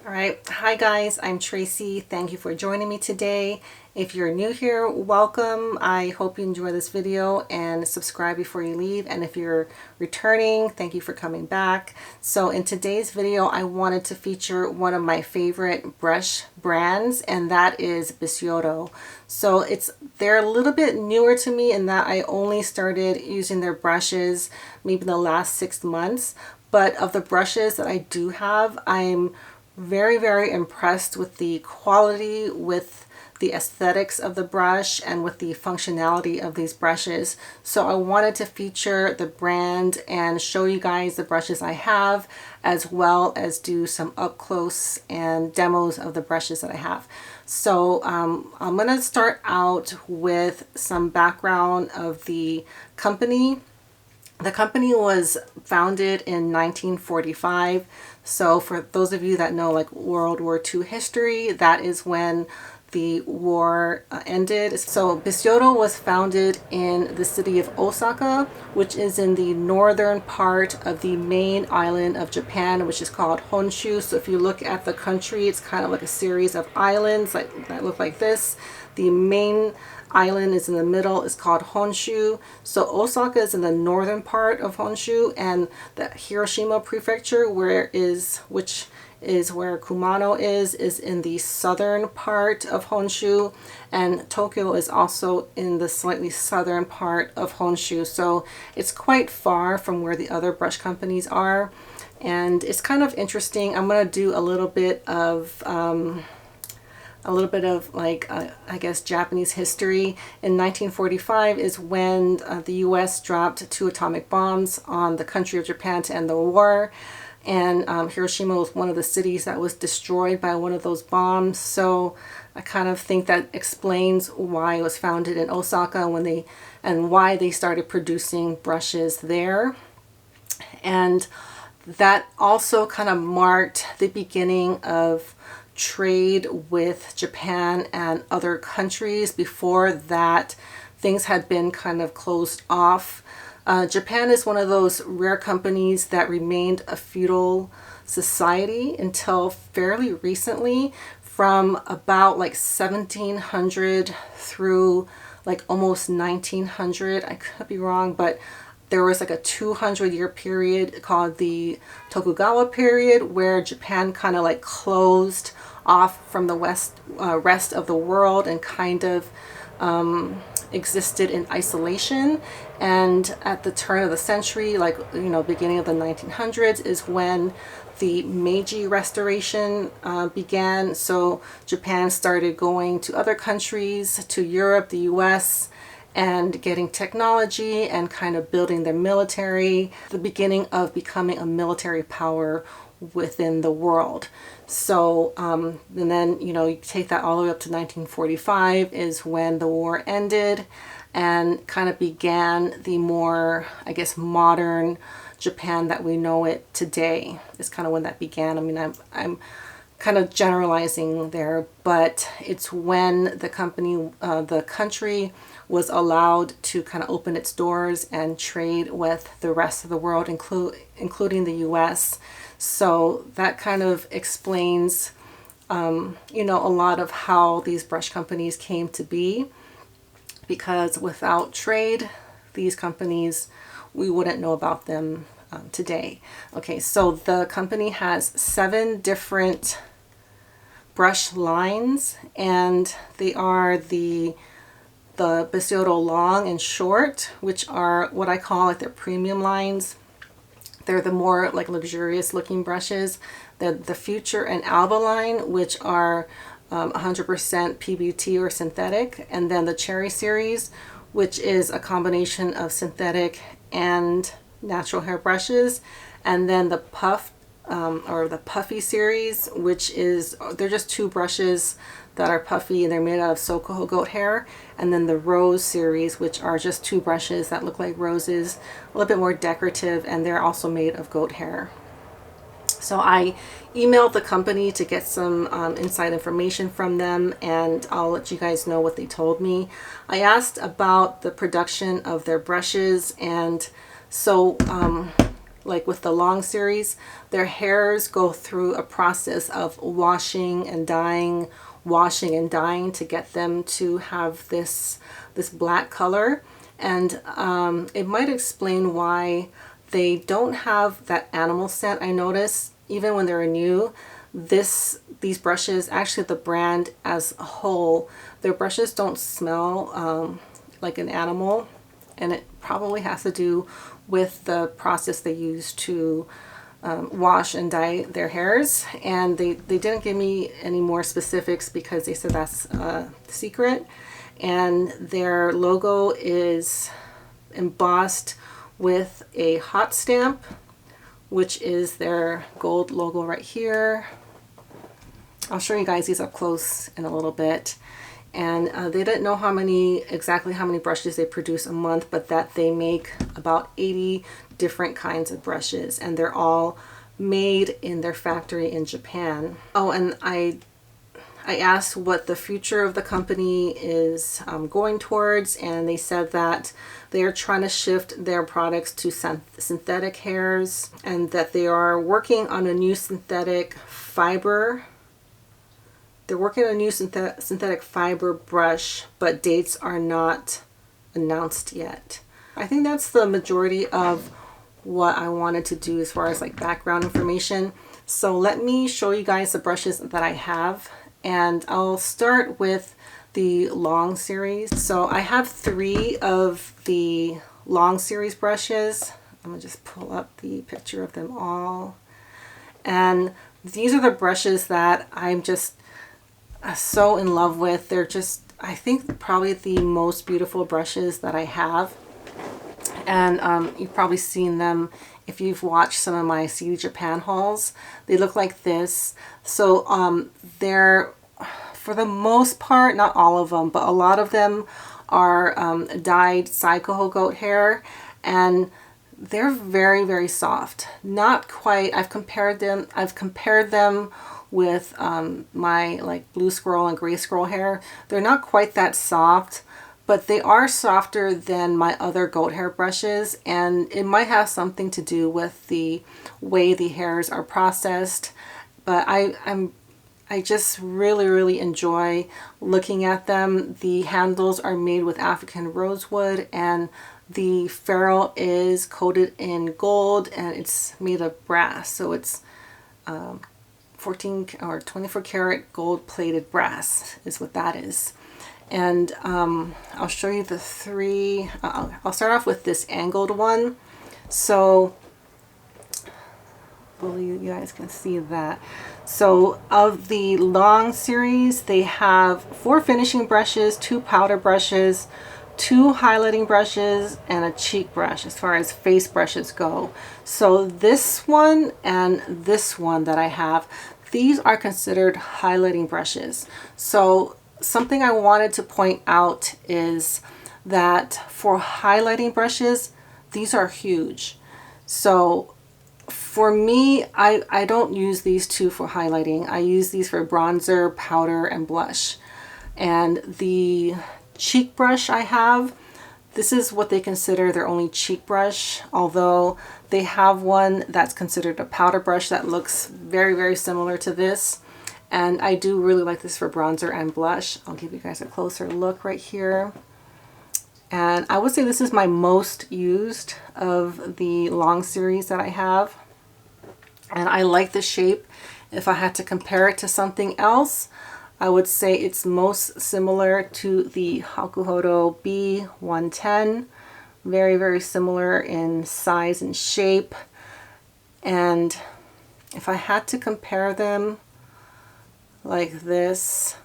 All right. Hi guys, I'm Tracy. Thank you for joining me today. If you're new here, welcome. I hope you enjoy this video and subscribe before you leave. And if you're returning, thank you for coming back. So in today's video, I wanted to feature one of my favorite brush brands, and that is Bisyodo. So they're a little bit newer to me in that I only started using their brushes maybe in the last 6 months. But of the brushes that I do have, I'm very impressed with the quality, with the aesthetics of the brush, and with the functionality of these brushes. So I wanted to feature the brand and show you guys the brushes I have, as well as do some up close and demos of the brushes that I have. So I'm gonna start out with some background of the company. The company was founded in 1945. So for those of you that know like World War II history, that is when the war ended. So Bisyodo was founded in the city of Osaka, which is in the northern part of the main island of Japan, which is called Honshu. So if you look at the country, it's kind of like a series of islands that look like this. The main island is in the middle, is called Honshu. So Osaka is in the northern part of Honshu, and the Hiroshima prefecture, which is where Kumano is in the southern part of Honshu, and Tokyo is also in the slightly southern part of Honshu. So it's quite far from where the other brush companies are, and it's kind of interesting. I'm going to do a little bit of I guess Japanese history. In 1945 is when the US dropped 2 atomic bombs on the country of Japan to end the war, and Hiroshima was one of the cities that was destroyed by one of those bombs. So I kind of think that explains why it was founded in Osaka and why they started producing brushes there. And that also kind of marked the beginning of trade with Japan and other countries. Before that, things had been kind of closed off. Japan is one of those rare companies that remained a feudal society until fairly recently, from about like 1700 through like almost 1900. I could be wrong, but there was like a 200-year period called the Tokugawa period, where Japan kind of like closed off from the rest of the world and kind of existed in isolation. And at the turn of the century, like, beginning of the 1900s, is when the Meiji Restoration began. So Japan started going to other countries, to Europe, the US, and getting technology and kind of building their military, the beginning of becoming a military power within the world. So and then you take that all the way up to 1945 is when the war ended and kind of began the more, I guess, modern Japan that we know it today. Is kind of when that began. I mean, I'm kind of generalizing there, but it's when the country was allowed to kind of open its doors and trade with the rest of the world, including the US. So that kind of explains, a lot of how these brush companies came to be, because without trade, these companies, we wouldn't know about them today. Okay, so the company has 7 different brush lines, and they are the Bisyodo long and short, which are what I call like their premium lines. They're the more like luxurious looking brushes. The Future and Alba line, which are 100% PBT or synthetic, and then the Cheri series, which is a combination of synthetic and natural hair brushes, and then the Puff or the Puffy series, which is, they're just 2 brushes that are puffy and they're made out of Sokoho goat hair, and then the Rose series, which are just 2 brushes that look like roses, a little bit more decorative, and they're also made of goat hair. So I emailed the company to get some inside information from them, and I'll let you guys know what they told me. I asked about the production of their brushes, and so like with the long series, their hairs go through a process of washing and dyeing to get them to have this black color. And it might explain why they don't have that animal scent. I notice even when they're new, these brushes, actually the brand as a whole, their brushes don't smell like an animal, and it probably has to do with the process they use to wash and dye their hairs. And they didn't give me any more specifics because they said that's a secret. And their logo is embossed with a hot stamp, which is their gold logo right here. I'll show you guys these up close in a little bit. And they didn't know exactly how many brushes they produce a month, but that they make about 80 different kinds of brushes, and they're all made in their factory in Japan. Oh, and I asked what the future of the company is going towards, and they said that they are trying to shift their products to synthetic hairs, and that they are working on a new synthetic fiber. They're working on a new synthetic fiber brush, but dates are not announced yet. I think that's the majority of what I wanted to do as far as like background information. So let me show you guys the brushes that I have, and I'll start with the long series. So I have 3 of the long series brushes. I'm gonna just pull up the picture of them all. And these are the brushes that I'm just so in love with. They're just, I think, probably the most beautiful brushes that I have. And you've probably seen them if you've watched some of my CDJapan hauls. They look like this. So they're, for the most part, not all of them, but a lot of them are dyed Saikoho goat hair, and they're very, very soft. Not quite, I've compared them with my like blue squirrel and gray squirrel hair. They're not quite that soft, but they are softer than my other goat hair brushes, and it might have something to do with the way the hairs are processed. But I just really, really enjoy looking at them. The handles are made with African rosewood, and the ferrule is coated in gold, and it's made of brass. So it's 14 or 24 karat gold plated brass is what that is. And I'll show you the 3. I'll start off with this angled one. So hopefully you guys can see that. So of the long series, they have 4 finishing brushes, 2 powder brushes, 2 highlighting brushes, and a cheek brush as far as face brushes go. So this one and this one that I have, these are considered highlighting brushes. So something I wanted to point out is that for highlighting brushes, these are huge. So for me, I don't use these 2 for highlighting. I use these for bronzer, powder, and blush. And the cheek brush I have, this is what they consider their only cheek brush, although they have one that's considered a powder brush that looks very, very similar to this. And I do really like this for bronzer and blush. I'll give you guys a closer look right here. And I would say this is my most used of the long series that I have. And I like the shape. If I had to compare it to something else, I would say it's most similar to the Hakuhodo B110. Very, very similar in size and shape. And if I had to compare them like this,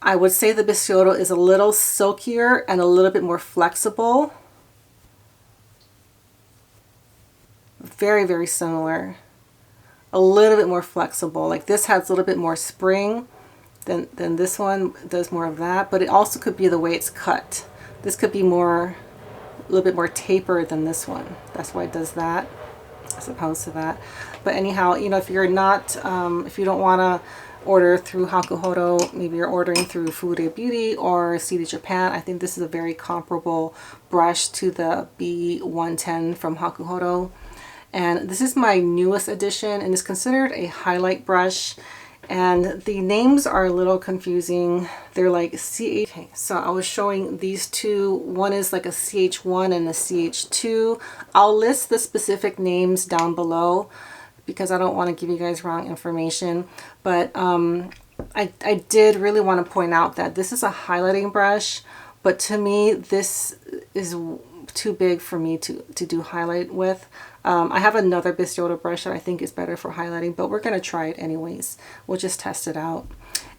I would say the Bisyodo is a little silkier and a little bit more flexible. Very, very similar. A little bit more flexible. Like this has a little bit more spring than this one does, more of that. But it also could be the way it's cut. This could be more, a little bit more taper than this one. That's why it does that as opposed to that. But anyhow, you know, if you're not, if you don't want to order through Hakuhodo, maybe you're ordering through Fude Beauty or CDJapan, I think this is a very comparable brush to the B110 from Hakuhodo. And this is my newest addition and is considered a highlight brush. And the names are a little confusing. They're like CH. Okay, so I was showing these two. One is like a CH1 and a CH2. I'll list the specific names down below because I don't want to give you guys wrong information. But I did really want to point out that this is a highlighting brush, but to me this is too big for me to do highlight with. I have another Bisyodo brush that I think is better for highlighting, but we're going to try it anyways. We'll just test it out.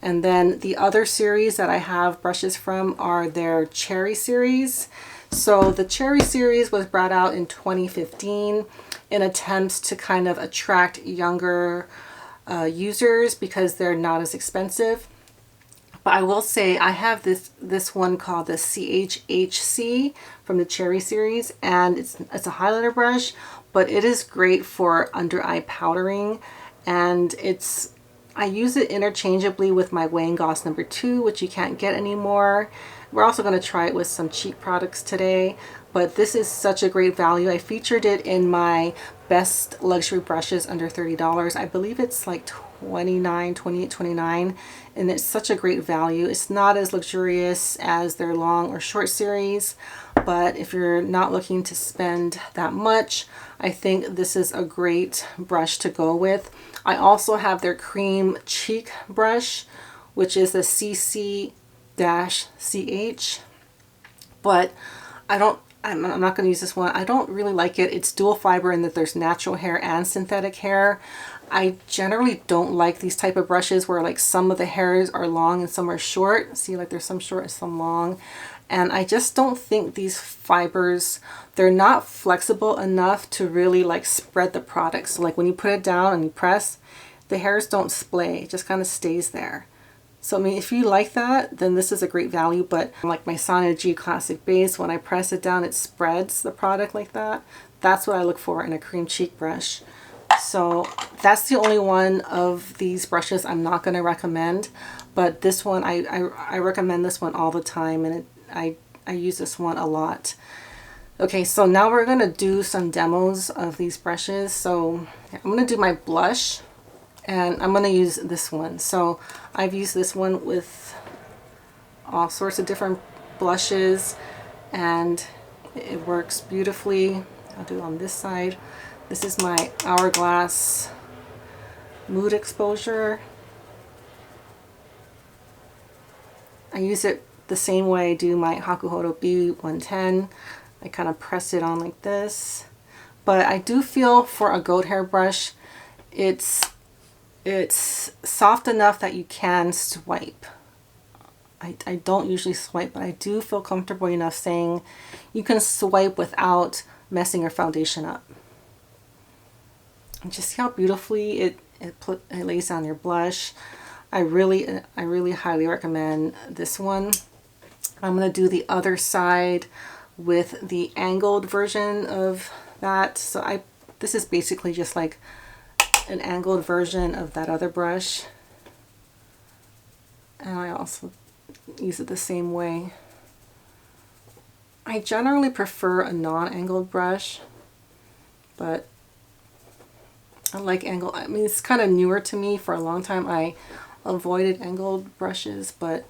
And then the other series that I have brushes from are their Cheri series. So the Cheri series was brought out in 2015 in attempts to kind of attract younger users because they're not as expensive. But I will say I have this one called the CHHC from the Cheri series, and it's a highlighter brush, but it is great for under eye powdering, and I use it interchangeably with my Wayne Goss number 2, which you can't get anymore. We're also going to try it with some cheap products today, but this is such a great value. I featured it in my best luxury brushes under $30. I believe it's like $28, $29, and it's such a great value. It's not as luxurious as their long or short series, but if you're not looking to spend that much, I think this is a great brush to go with. I also have their cream cheek brush, which is the CC-CH, but I'm not going to use this one. I don't really like it. It's dual fiber in that there's natural hair and synthetic hair. I generally don't like these type of brushes where like some of the hairs are long and some are short. See, like there's some short and some long. And I just don't think these fibers, they're not flexible enough to really like spread the product. So like when you put it down and you press, the hairs don't splay. It just kind of stays there. So I mean, if you like that, then this is a great value. But like my Sana G Classic Base, when I press it down, it spreads the product like that. That's what I look for in a cream cheek brush. So that's the only one of these brushes I'm not going to recommend. But this one, I recommend this one all the time, and I use this one a lot. Okay, so now we're going to do some demos of these brushes. So I'm going to do my blush, and I'm going to use this one. So I've used this one with all sorts of different blushes, and it works beautifully. I'll do it on this side. This is my Hourglass Mood Exposure. I use it the same way I do my Hakuhodo B110. I kind of press it on like this. But I do feel for a goat hair brush, it's soft enough that you can swipe. I don't usually swipe, but I do feel comfortable enough saying you can swipe without messing your foundation up. And just see how beautifully it lays on your blush. I really highly recommend this one. I'm going to do the other side with the angled version of that. So this is basically just like an angled version of that other brush. And I also use it the same way. I generally prefer a non-angled brush, but I like angled. I mean, it's kind of newer to me. For a long time I avoided angled brushes, but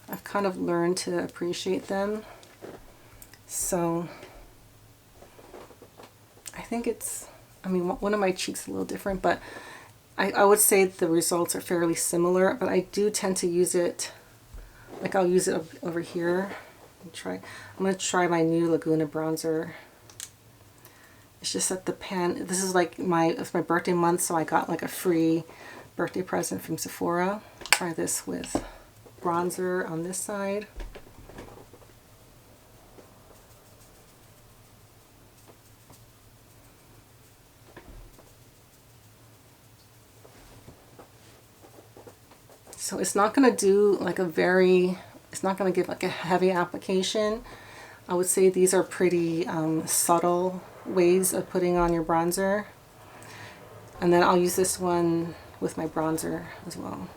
I've kind of learned to appreciate them. So I think I mean, one of my cheeks is a little different, but I would say the results are fairly similar, but I do tend to use it, like I'll use it over here. I'm going to try my new Laguna bronzer. It's just that the pan, this is like it's my birthday month, so I got like a free birthday present from Sephora. Try this with bronzer on this side. So it's not going to do like it's not going to give like a heavy application. I would say these are pretty subtle ways of putting on your bronzer. And then I'll use this one with my bronzer as well.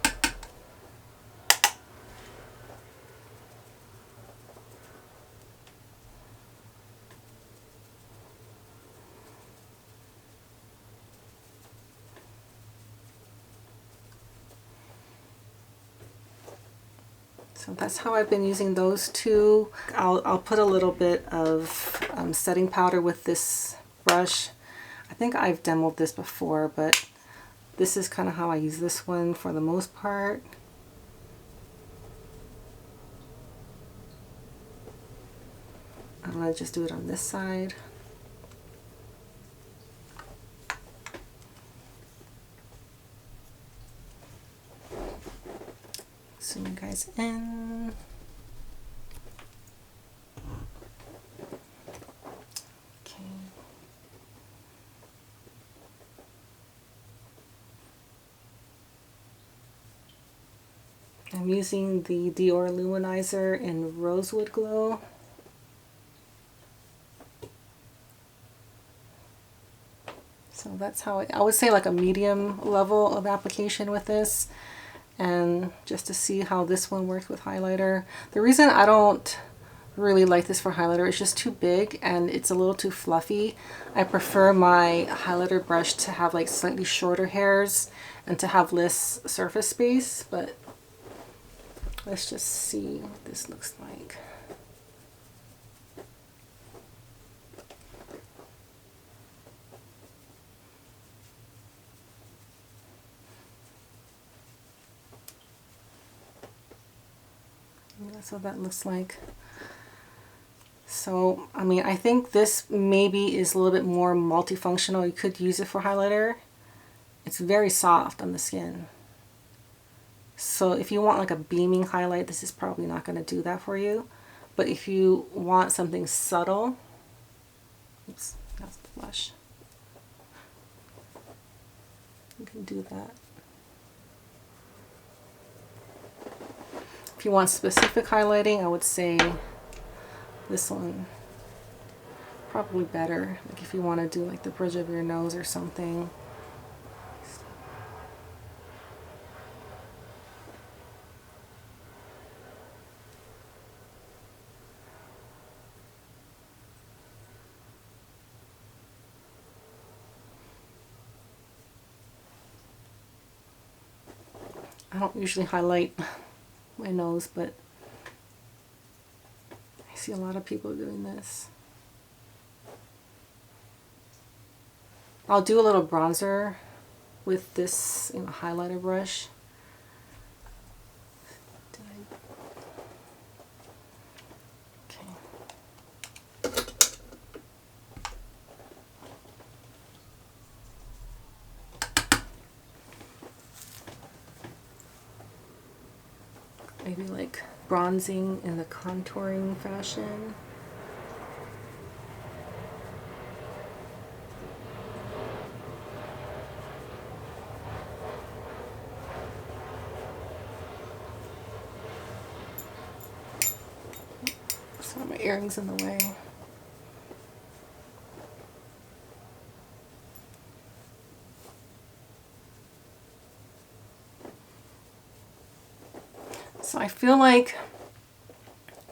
So that's how I've been using those two. I'll put a little bit of setting powder with this brush. I think I've demoed this before, but this is kind of how I use this one for the most part. I'm going to just do it on this side. Zoom you guys in. Okay. I'm using the Dior Luminizer in Rosewood Glow. So that's how I would say like a medium level of application with this. And just to see how this one works with highlighter. The reason I don't really like this for highlighter, it's just too big and it's a little too fluffy. I prefer my highlighter brush to have like slightly shorter hairs and to have less surface space, but let's just see what this looks like. That's what that looks like. So, I mean, I think this maybe is a little bit more multifunctional. You could use it for highlighter. It's very soft on the skin. So if you want like a beaming highlight, this is probably not going to do that for you. But if you want something subtle, oops, that's the blush. You can do that. If you want specific highlighting, I would say this one probably better. Like if you want to do like the bridge of your nose or something. I don't usually highlight my nose, but I see a lot of people doing this. I'll do a little bronzer with this, highlighter brush. Okay. Maybe like bronzing in the contouring fashion. Sorry, my earring's in the way. So I feel like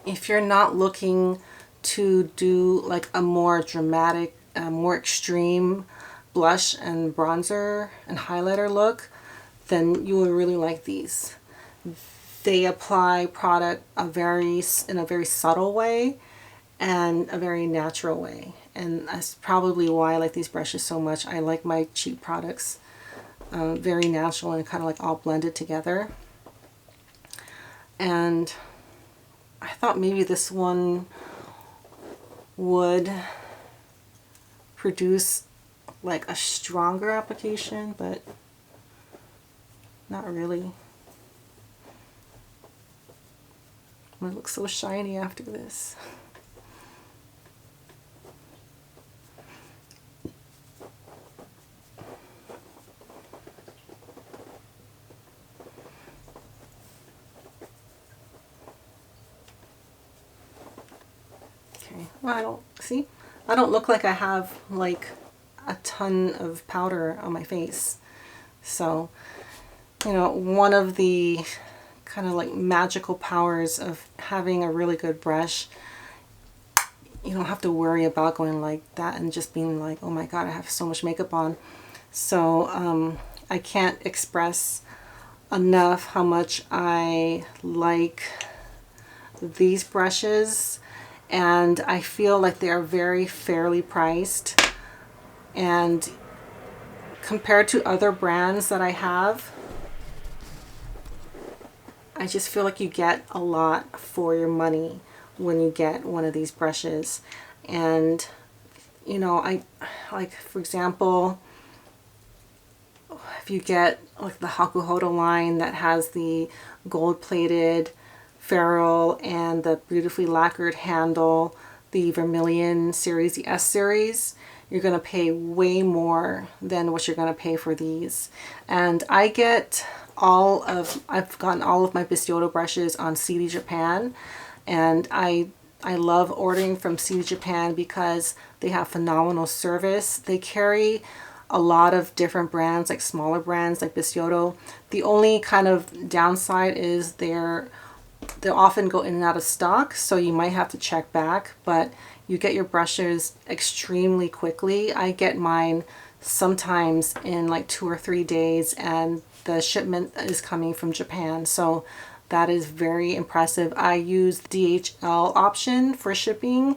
if you're not looking to do like a more dramatic, more extreme blush and bronzer and highlighter look, then you will really like these. They apply product in a very subtle way and a very natural way. And that's probably why I like these brushes so much. I like my cheap products very natural and kind of like all blended together. And I thought maybe this one would produce like a stronger application, but not really. I'm gonna look so shiny after this. Well, I don't look like I have like a ton of powder on my face. So, one of the kind of like magical powers of having a really good brush, you don't have to worry about going like that and just being like, oh my God, I have so much makeup on. So I can't express enough how much I like these brushes, and I feel like they are very fairly priced. And compared to other brands that I have, I just feel like you get a lot for your money when you get one of these brushes. And you know, I like, for example, if you get like the Hakuhodo line that has the gold plated ferrule and the beautifully lacquered handle, the Vermilion series, the S series, you're going to pay way more than what you're going to pay for these. And I've gotten all of my Bisyodo brushes on CDJapan, and I love ordering from CDJapan because they have phenomenal service. They carry a lot of different brands, like smaller brands like Bisyodo. The only kind of downside is they'll often go in and out of stock, so you might have to check back, but you get your brushes extremely quickly. I get mine sometimes in like 2 or 3 days, and the shipment is coming from Japan, so that is very impressive. I use DHL option for shipping,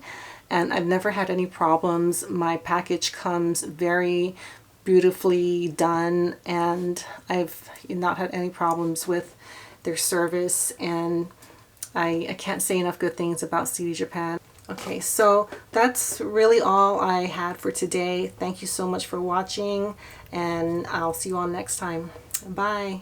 and I've never had any problems. My package comes very beautifully done, and I've not had any problems with their service, and I can't say enough good things about CDJapan. Okay, so that's really all I had for today. Thank you so much for watching, and I'll see you all next time. Bye.